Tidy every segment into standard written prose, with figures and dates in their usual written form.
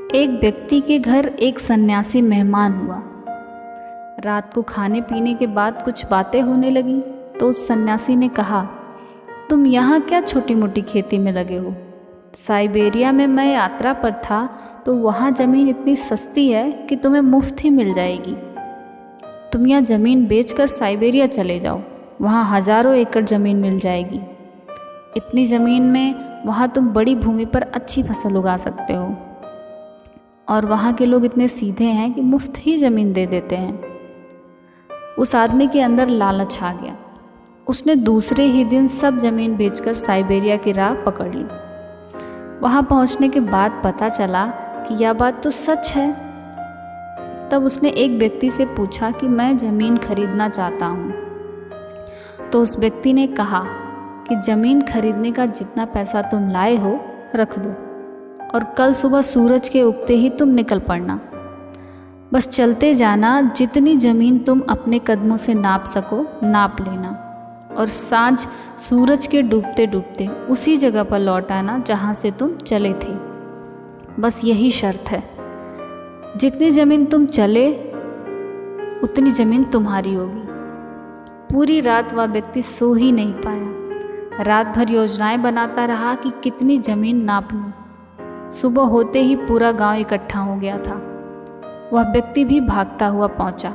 एक व्यक्ति के घर एक सन्यासी मेहमान हुआ। रात को खाने पीने के बाद कुछ बातें होने लगी तो उस सन्यासी ने कहा, तुम यहाँ क्या छोटी मोटी खेती में लगे हो? साइबेरिया में मैं यात्रा पर था तो वहाँ ज़मीन इतनी सस्ती है कि तुम्हें मुफ्त ही मिल जाएगी। तुम यह ज़मीन बेचकर साइबेरिया चले जाओ, वहाँ हज़ारों एकड़ ज़मीन मिल जाएगी। इतनी ज़मीन में वहाँ तुम बड़ी भूमि पर अच्छी फसल उगा सकते हो और वहाँ के लोग इतने सीधे हैं कि मुफ्त ही ज़मीन दे देते हैं। उस आदमी के अंदर लालच आ गया। उसने दूसरे ही दिन सब ज़मीन बेचकर साइबेरिया की राह पकड़ ली। वहाँ पहुँचने के बाद पता चला कि यह बात तो सच है। तब उसने एक व्यक्ति से पूछा कि मैं ज़मीन खरीदना चाहता हूँ। तो उस व्यक्ति ने कहा कि ज़मीन खरीदने का जितना पैसा तुम लाए हो रख दो और कल सुबह सूरज के उगते ही तुम निकल पड़ना। बस चलते जाना, जितनी ज़मीन तुम अपने कदमों से नाप सको नाप लेना और सांझ सूरज के डूबते डूबते उसी जगह पर लौट आना जहाँ से तुम चले थे। बस यही शर्त है। जितनी ज़मीन तुम चले उतनी ज़मीन तुम्हारी होगी। पूरी रात वह व्यक्ति सो ही नहीं पाया। रात भर योजनाएं बनाता रहा कि कितनी ज़मीन नाप लूँ। सुबह होते ही पूरा गांव इकट्ठा हो गया था। वह व्यक्ति भी भागता हुआ पहुंचा।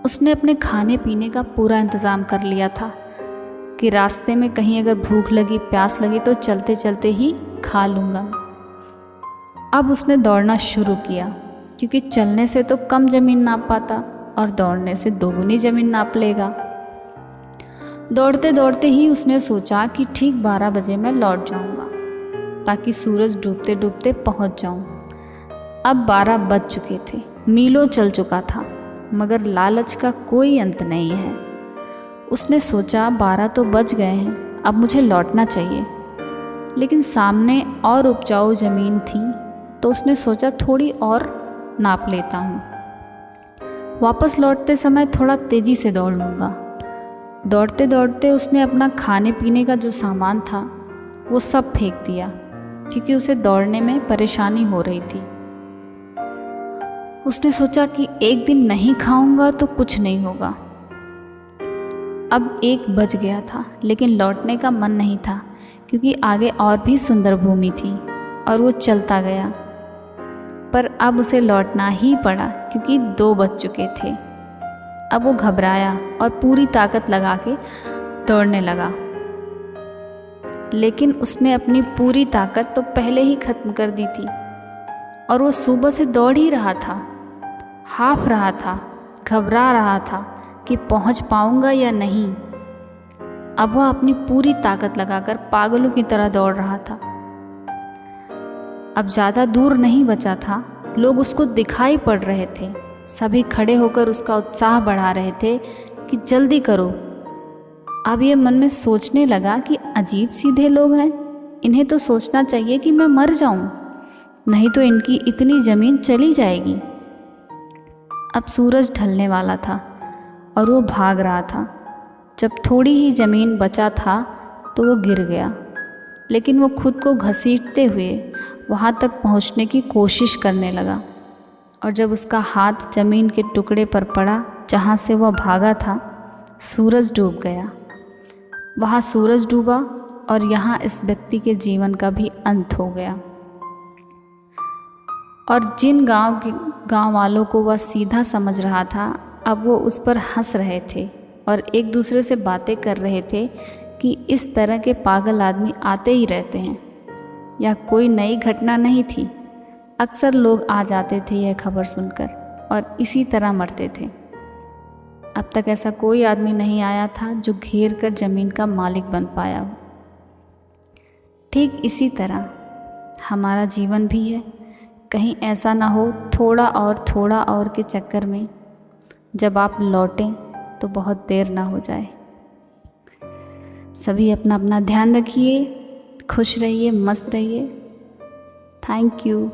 उसने अपने खाने पीने का पूरा इंतज़ाम कर लिया था कि रास्ते में कहीं अगर भूख लगी प्यास लगी तो चलते चलते ही खा लूँगा। अब उसने दौड़ना शुरू किया क्योंकि चलने से तो कम ज़मीन नाप पाता और दौड़ने से दोगुनी ज़मीन नाप लेगा। दौड़ते दौड़ते ही उसने सोचा कि ठीक 12 बजे मैं लौट जाऊँगा ताकि सूरज डूबते डूबते पहुंच जाऊं। अब 12 बज चुके थे। मीलों चल चुका था मगर लालच का कोई अंत नहीं है। उसने सोचा 12 तो बज गए हैं, अब मुझे लौटना चाहिए। लेकिन सामने और उपजाऊ ज़मीन थी तो उसने सोचा थोड़ी और नाप लेता हूँ। वापस लौटते समय थोड़ा तेज़ी से दौड़ लूँगा। दौड़ते दौड़ते उसने अपना खाने पीने का जो सामान था वो सब फेंक दिया क्योंकि उसे दौड़ने में परेशानी हो रही थी। उसने सोचा कि एक दिन नहीं खाऊंगा तो कुछ नहीं होगा। अब 1 बज गया था लेकिन लौटने का मन नहीं था क्योंकि आगे और भी सुंदर भूमि थी और वो चलता गया। पर अब उसे लौटना ही पड़ा क्योंकि 2 बज चुके थे। अब वो घबराया और पूरी ताकत लगा के दौड़ने लगा। लेकिन उसने अपनी पूरी ताकत तो पहले ही ख़त्म कर दी थी और वो सुबह से दौड़ ही रहा था, हाफ रहा था, घबरा रहा था कि पहुंच पाऊंगा या नहीं। अब वह अपनी पूरी ताकत लगाकर पागलों की तरह दौड़ रहा था। अब ज़्यादा दूर नहीं बचा था। लोग उसको दिखाई पड़ रहे थे। सभी खड़े होकर उसका उत्साह बढ़ा रहे थे कि जल्दी करो। अब ये मन में सोचने लगा कि अजीब सीधे लोग हैं, इन्हें तो सोचना चाहिए कि मैं मर जाऊं, नहीं तो इनकी इतनी ज़मीन चली जाएगी। अब सूरज ढलने वाला था और वो भाग रहा था। जब थोड़ी ही ज़मीन बचा था तो वो गिर गया, लेकिन वो खुद को घसीटते हुए वहाँ तक पहुँचने की कोशिश करने लगा। और जब उसका हाथ ज़मीन के टुकड़े पर पड़ा जहाँ से वह भागा था, सूरज डूब गया। वहाँ सूरज डूबा और यहाँ इस व्यक्ति के जीवन का भी अंत हो गया। और जिन गांव वालों को वह सीधा समझ रहा था, अब वो उस पर हंस रहे थे और एक दूसरे से बातें कर रहे थे कि इस तरह के पागल आदमी आते ही रहते हैं। यह कोई नई घटना नहीं थी। अक्सर लोग आ जाते थे यह खबर सुनकर और इसी तरह मरते थे। अब तक ऐसा कोई आदमी नहीं आया था जो घेर कर ज़मीन का मालिक बन पाया हो। ठीक इसी तरह हमारा जीवन भी है। कहीं ऐसा ना हो थोड़ा और के चक्कर में जब आप लौटें तो बहुत देर ना हो जाए। सभी अपना अपना ध्यान रखिए, खुश रहिए, मस्त रहिए। Thank you.